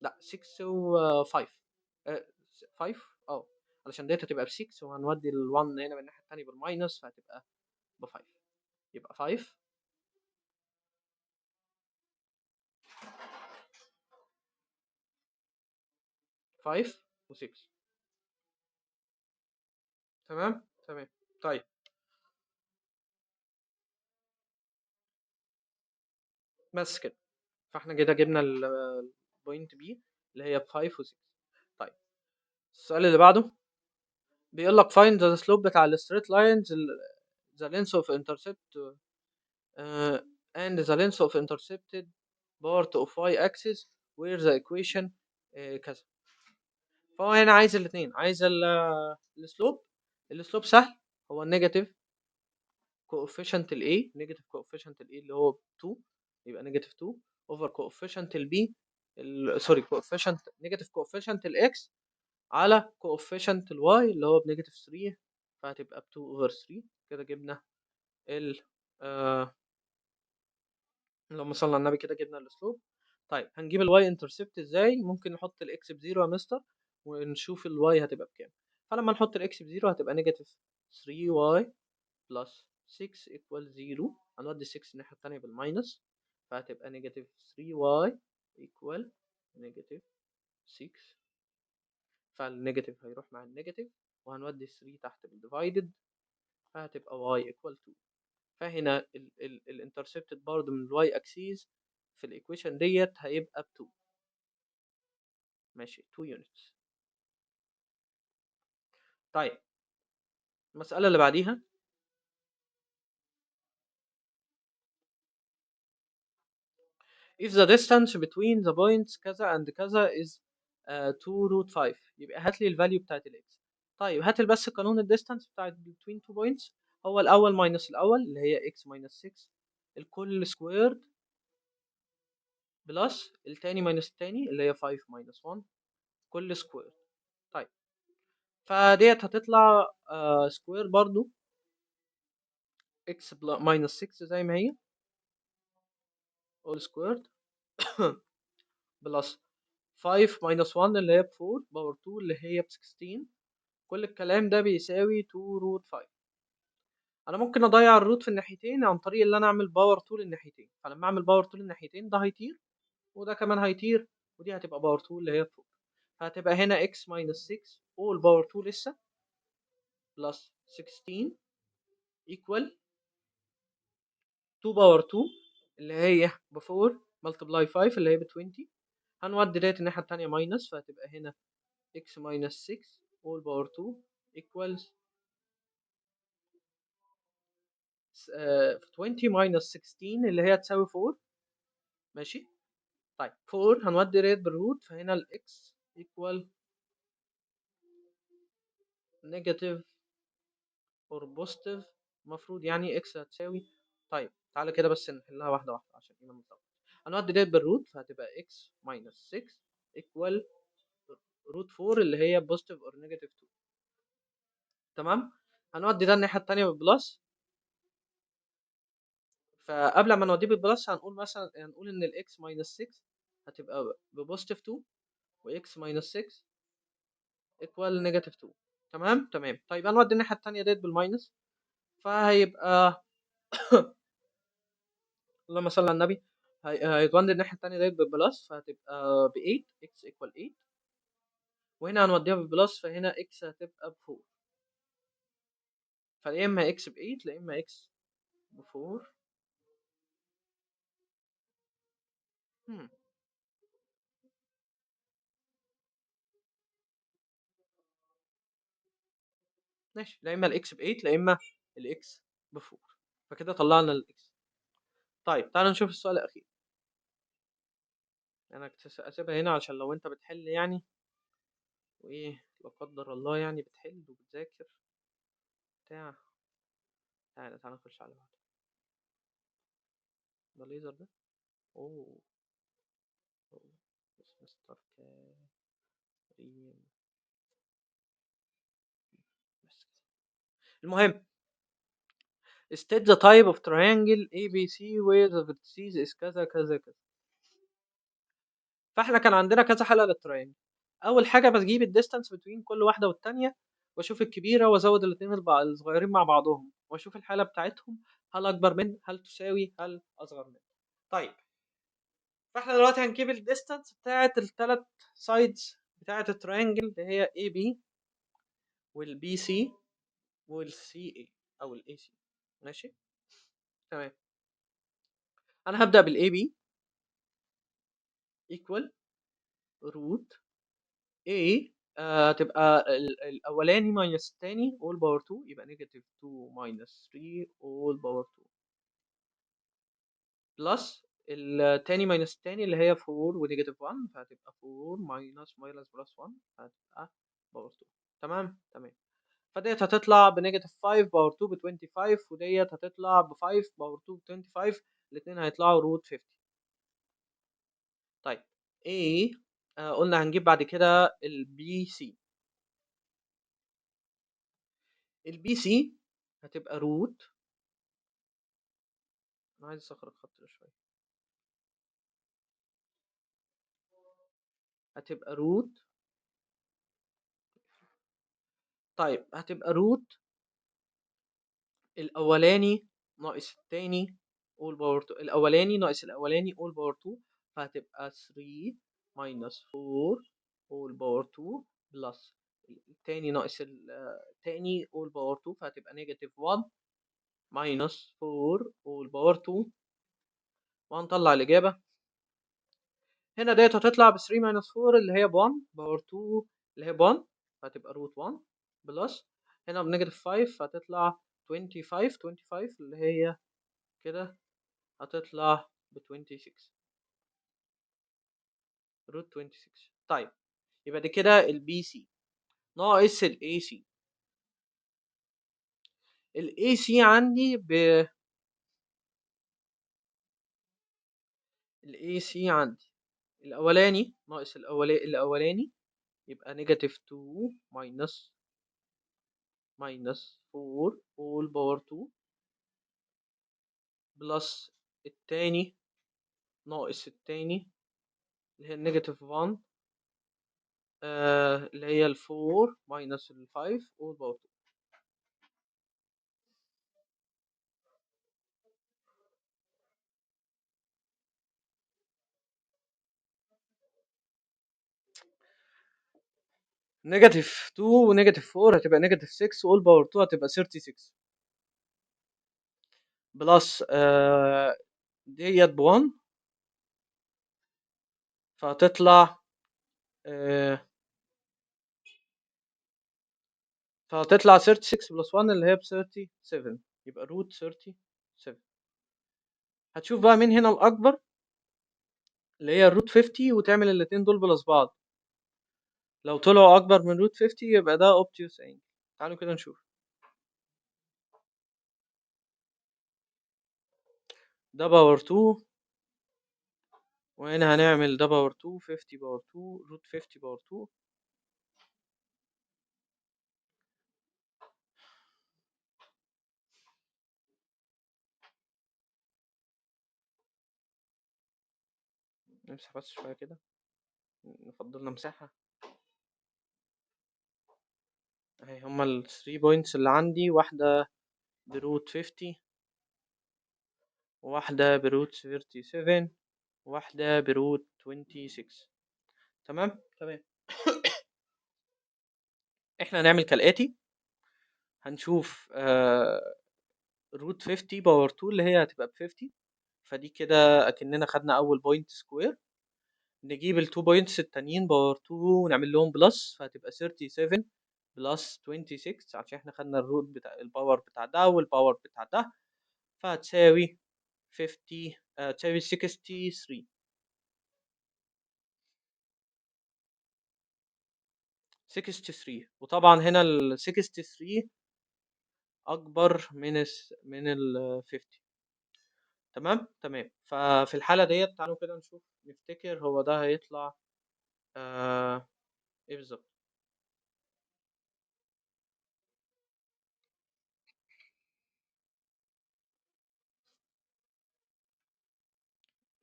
لا 6 و 5 5 علشان ديت هتبقى ب 6 وهنودي ال 1 هنا من الناحية التانية بالماينس فهتبقى ب 5، يبقى 5 5 و 6. تمام تمام. طيب بس كده، فاحنا كده جبنا البوينت بي اللي هي ب 5 و 6. طيب السؤال اللي بعده بيقول لك find the slope بتاع ال straight lines the length of intercept and the length of intercepted part of y axis where the equation كذا. فهو هنا عايز الاثنين، عايز السلوب. السلوب سهل، هو النيجاتيف coefficient ال A نيجاتيف coefficient ال A اللي هو 2 يبقى نيجاتيف 2 over coefficient ال B سوري coefficient نيجاتيف coefficient ال X على coefficient ال Y اللي هو بنيجاتيف 3، فهتبقى ب 2 over 3. كده جبنا ال اللهم صل على النبي، كده جبنا الاسلوب. طيب هنجيب الواي انترسبت ازاي؟ ممكن نحط الاكس بزيرو يا مستر ونشوف الواي هتبقى بكام. فلما نحط الاكس بزيرو هتبقى نيجاتيف 3 واي بلس 6 ايكوال 0. هنودي 6 الناحية التانية بالماينس فهتبقى نيجاتيف 3 واي ايكوال نيجاتيف 6، فالنيجاتيف هيروح مع النيجاتيف وهنودي 3 تحت بالديفايدد فهتبقى واي ايكوال 2. فهنا الانترسبتد برضه من الواي اكسيس في الايكويشن ديت هيبقى ب 2. ماشي 2 يونتس. طيب المسألة اللي بعديها if the distance between the points كذا and كذا is 2 root 5 يبقى هات لي الفاليو بتاعت الاكس. طيب هات لي بس قانون الديستانس بتاعت between two points. هو الاول ماينس الاول اللي هي x minus 6 الكل سكويرد بلس التاني ماينس التاني اللي هي 5 minus 1 كل سكويرد. طيب فديت هتطلع سكوير برضو x minus 6 زي ما هي all squared بلس 5 minus 1 اللي هي ب 4 باور 2 اللي هي ب 16. كل الكلام ده بيساوي 2 روت 5. انا ممكن اضيع الروت في الناحيتين عن طريق اللي انا اعمل باور 2 للناحيتين، فلما اعمل باور 2 للناحيتين ده هيطير وده كمان هيطير ودي هتبقى باور 2 اللي هي 4. فهتبقى هنا x minus 6 all باور 2 لسه بلس 16 equal 2 باور 2 اللي هي ب 4 multiply 5 اللي هي ب 20. هنودي ديت الناحية التانية ماينس فهتبقى هنا x minus 6 all power 2 equals 20 minus 16 اللي هي تساوي 4. ماشي. طيب 4 هنودي ريت بالروت فهنا ال x equal negative or positive المفروض يعني x هتساوي. طيب تعالى كده بس نحلها واحدة واحدة عشان ايه ما نتلخبطش. هنودي ديت بالروت فهتبقى x minus 6 equal روت 4 اللي هي بوزيتيف اور نيجاتيف 2. تمام. هنودي ده الناحية التانية بالبلس. فقبل ما نوديه بالبلس هنقول مثلا هنقول ان الاكس ماينس 6 هتبقى ببوزيتيف 2 واكس ماينس 6 ايكوال نيجاتيف 2. تمام تمام. طيب هنودي الناحية التانية ديت بالماينس فهيبقى اللهم صل على النبي. هيتودي الناحية التانية ديت بالبلس فهتبقى ب 8 اكس ايكوال 8. وهنا هنوديها بالبلس فهنا اكس هتبقى ب 4. فيا اما اكس ب 8 يا اما اكس ب 4. هم. ماشي، لا اما الاكس ب 8 لا اما الاكس ب 4. فكده طلعنا الاكس. طيب تعالى نشوف السؤال الاخير. انا كنت اسيبها هنا عشان لو انت بتحل يعني وايه لا قدر الله يعني بتحل وبتذاكر بتاع. تعالى تعالى نخش على بعض. ده الليزر ده. اوه. أوه. بس مستر كريم. بس كده. المهم state the type of triangle ABC where the vertices is كذا كذا كذا. فاحنا كان عندنا كذا حلقة للتراينجل. اول حاجة بجيب الديستانس بين كل واحدة والتانية واشوف الكبيرة وازود الاتنين الصغيرين مع بعضهم واشوف الحالة بتاعتهم هل اكبر من هل تساوي هل اصغر من. طيب فاحنا دلوقتي هنجيب الديستانس بتاعت الثلاث سايدز بتاعت التراينجل اللي هي AB والBC والCA او الAC. ماشي تمام. انا هبدأ بالAB equal root A. هتبقى الاولاني ماينس التاني all باور 2 يبقى نيجاتيف 2 ماينس 3 all باور 2 بلس التاني ماينس التاني اللي هي 4 ونيجاتيف 1 فهتبقى 4 ماينس بلس 1 هتبقى باور 2. تمام تمام. فديت هتطلع بنيجاتيف 5 باور 2 ب 25 وديت هتطلع ب 5 باور 2 ب 25. الاثنين هيطلعوا روت 50. طيب A قلنا هنجيب بعد كده البي سي. البي سي هتبقى روت. انا عايز اخرج خط ده شويه. هتبقى روت. طيب هتبقى روت الاولاني ناقص التاني all باور 2 الاولاني ناقص الاولاني all باور 2 فهتبقى 3 ماينس 4 all باور 2 بلس التاني ناقص التاني all باور 2 فهتبقى نيجاتيف 1 ماينس 4 all باور 2. وهنطلع الاجابه. هنا ديت هتطلع ب 3 ماينس 4 اللي هي ب 1 باور 2 اللي هي ب 1 فهتبقى روت 1 بلس هنا بنيجاتيف 5 فهتطلع 25 اللي هي كده هتطلع ب 26 روت 26. طيب يبقى دي كده البي سي ناقص الاي سي. الاي سي عندي الاي سي عندي الاولاني ناقص الاولاني يبقى نيجاتيف 2 ماينس 4 all باور 2 بلس التاني ناقص التاني اللي هي النيجاتيف 1 اللي هي ال 4 ماينس ال 5 all باور 2. نيجاتيف 2 ونيجاتيف 4 هتبقى نيجاتيف 6 all باور 2 هتبقى 36 بلس ديت ب 1 فهتطلع آه فهتطلع 36 بلس 1 اللي هي ب 37 يبقى روت 37. هتشوف بقى مين هنا الأكبر اللي هي الروت 50 وتعمل الاتنين دول بلس بعض. لو طلعوا أكبر من روت 50 يبقى ده obtuse angle. تعالوا كده نشوف. ده باور 2، وهنا هنعمل ده باور 2 50 باور 2 روت 50 باور 2. نمسح بس شوية كده، نفضلنا مساحة اهي. هما ال 3 بوينتس اللي عندي، واحدة بروت 50، وواحدة بروت 37، وواحدة بروت 26. تمام تمام. احنا هنعمل كالآتي، هنشوف روت 50 باور 2 اللي هي هتبقى ب 50، فدي كده اكننا خدنا اول بوينت سكوير. نجيب ال 2 بوينتس التانيين باور 2 ونعمل لهم بلس، فهتبقى 37 بلس 26، عشان احنا خدنا الروت بتاع الباور بتاع ده والباور بتاع ده، فهتساوي 50 تساوي 63. 63، وطبعا هنا ال 63 اكبر من ال 50. تمام تمام. ففي الحالة ديت تعالوا كده نشوف، نفتكر هو ده هيطلع ايه بالظبط.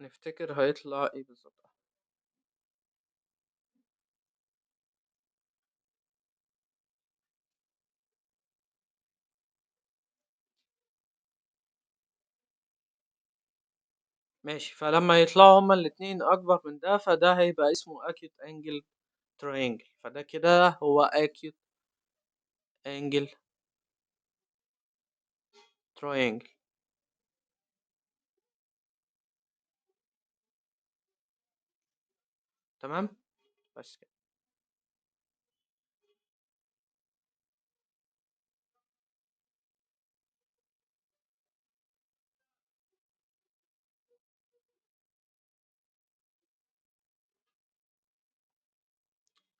نفتكر هيطلع ايه بالظبط. ماشي، فلما يطلعوا هما الاتنين اكبر من ده، فده هيبقى اسمه acute angle triangle، فده كده هو acute angle triangle. تمام، بس كده.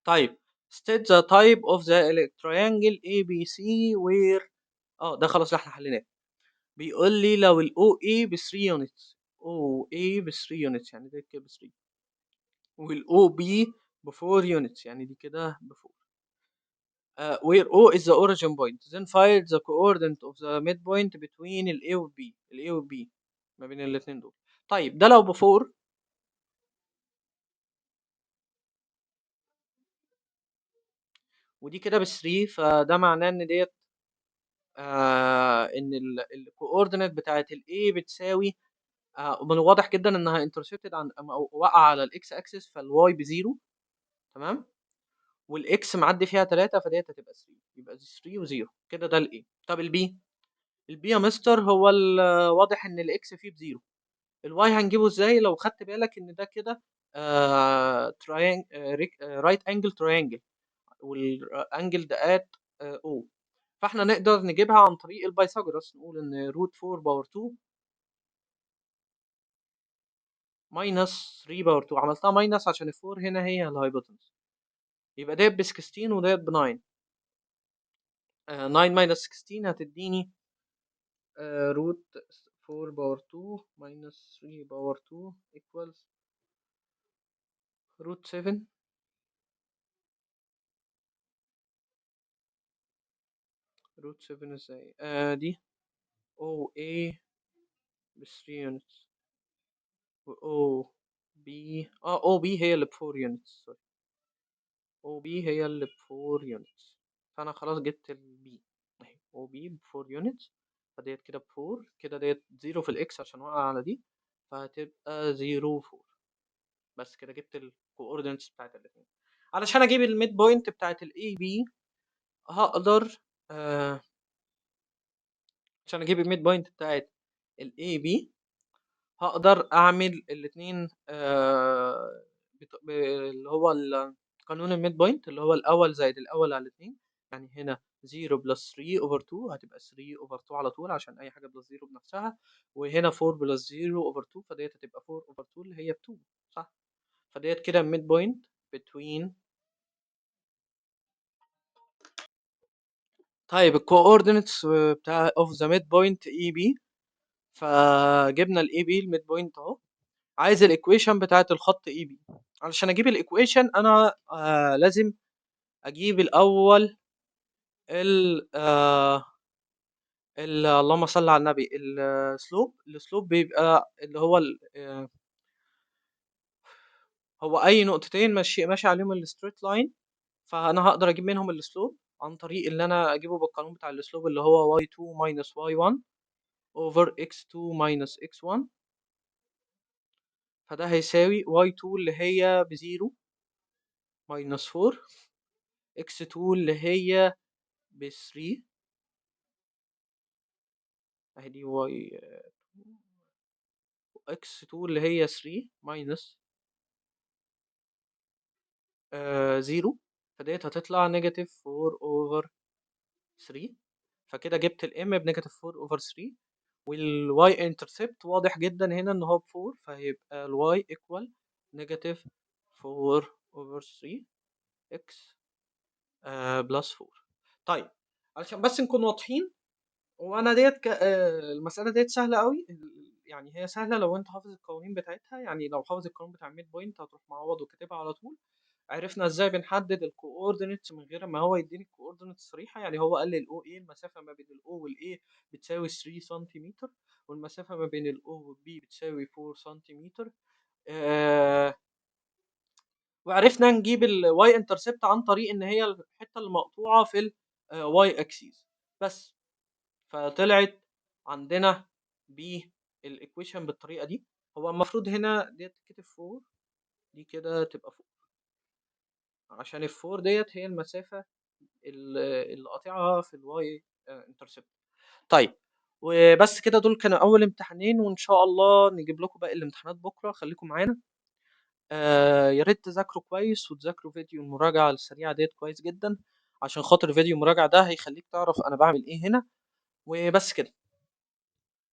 طيب state the type of the triangle ABC where ده خلاص احنا حليناه. بيقول لي لو ال OA ب 3 units، OA ب 3 units يعني دي كده ب 3، وال OB ب 4 units يعني دي كده ب 4. Where O is the origin point, then find the coordinate of the midpoint between ال A وال B، ال A وال B ما بين الاتنين دول. طيب ده لو ب 4، ودي كده ب 3، فده معناه ان ديت ان الكوردينيت بتاعت ال A بتساوي من الواضح جدا انها انترسبتد عن أو واقعه على الاكس اكسس، فالواي بزيرو. تمام، والاكس معدي فيها 3، فديت هتبقى 3، يبقى 3 و0 كده ده الايه. طب البي، البي يا مستر هو واضح ان الاكس فيه بزيرو. الواي هنجيبه ازاي؟ لو خدت بالك ان ده كده تراينج رايت انجل تراينجل، والانجل ده ات او، فاحنا نقدر نجيبها عن طريق البايثاغورس. نقول ان روت 4 باور 2 ماينس 3 باور 2، عملتها ماينس عشان ال 4 هنا هي الهايبوتنس، يبقى ديت ب 16 وديت ب 9. 9 ماينس 16 هتديني روت 4 باور 2 ماينس 3 باور 2 equals روت 7. روت 7 ازاي؟ دي او اي ب 3 units، و او بي او بي هي اللي ب 4 units، سوري، او بي هي اللي ب 4 units. فانا خلاص جبت البي اهي، او بي ب 4 units، فديت كده ب 4، كده ديت 0 في الاكس عشان وقع على دي، فهتبقى 0 4. بس كده جبت الكوردينتس بتاعت الاثنين. علشان اجيب الميد بوينت بتاعت الاي بي هقدر آه عشان اجيب الميد بوينت بتاعت الاي بي هقدر اعمل الاثنين اللي هو قانون الميد بوينت، اللي هو الاول زائد الاول على الاثنين. يعني هنا 0 بلس 3 اوفر 2 هتبقى 3 اوفر 2 على طول، عشان اي حاجه بلس 0 بنفسها. وهنا 4 بلس 0 اوفر 2، فديت هتبقى 4 اوفر 2 اللي هي ب 2، صح؟ فديت كده الميد بوينت between. طيب الكوردينتس بتاع اوف ذا ميد بوينت اي بي، فجبنا الاي بي الميد بوينت اهو. عايز الايكويشن بتاعت الخط اي بي. علشان اجيب الايكويشن انا لازم اجيب الاول ال اللهم صل على النبي. السلوب بيبقى اللي هو هو اي نقطتين ماشي عليهم الستريت لاين، فانا هقدر اجيب منهم السلوب عن طريق اللي انا اجيبه بالقانون بتاع السلوب اللي هو y2 minus y1 over x2 minus x1. فده هيساوي y2 اللي هي بزيرو minus 4 x2 اللي هي ب3 اهي دي y x2 اللي هي 3 minus 0. فديت هتطلع نيجاتيف 4 over 3. فكده جبت الام بنيجاتيف 4 over 3. والواي انترسبت واضح جدا هنا ان هو ب 4، فهيبقى الواي ايكوال نيجاتيف 4 over 3 x بلس 4. طيب علشان بس نكون واضحين، وانا ديت المساله ديت سهله قوي. يعني هي سهله لو انت حافظ القوانين بتاعتها. يعني لو حافظ القانون بتاع الميد بوينت هتروح معوض وكاتبها على طول. عرفنا ازاي بنحدد الكوردينيتس من غير ما هو يديني الكوردينيتس صريحه. يعني هو قال لي الاو اي المسافه ما بين الاو والاي بتساوي 3 سنتيمتر، والمسافه ما بين الاو والبي بتساوي 4 سنتيمتر. وعرفنا نجيب الواي انترسبت عن طريق ان هي الحته المقطوعه في الواي اكسيس بس. فطلعت عندنا بالايكويشن بالطريقه دي. هو المفروض هنا ديت تتكتب 4، دي كده تبقى 4 عشان الفور ديت هي المسافه اللي قاطعها في الواي انترسبت. طيب وبس كده، دول كانوا اول امتحانين، وان شاء الله نجيب لكم باقي الامتحانات بكره. خليكم معانا. يا ريت تذاكروا كويس وتذاكروا فيديو المراجعه السريعه ديت كويس جدا، عشان خاطر فيديو المراجعه ده هيخليك تعرف انا بعمل ايه هنا. وبس كده.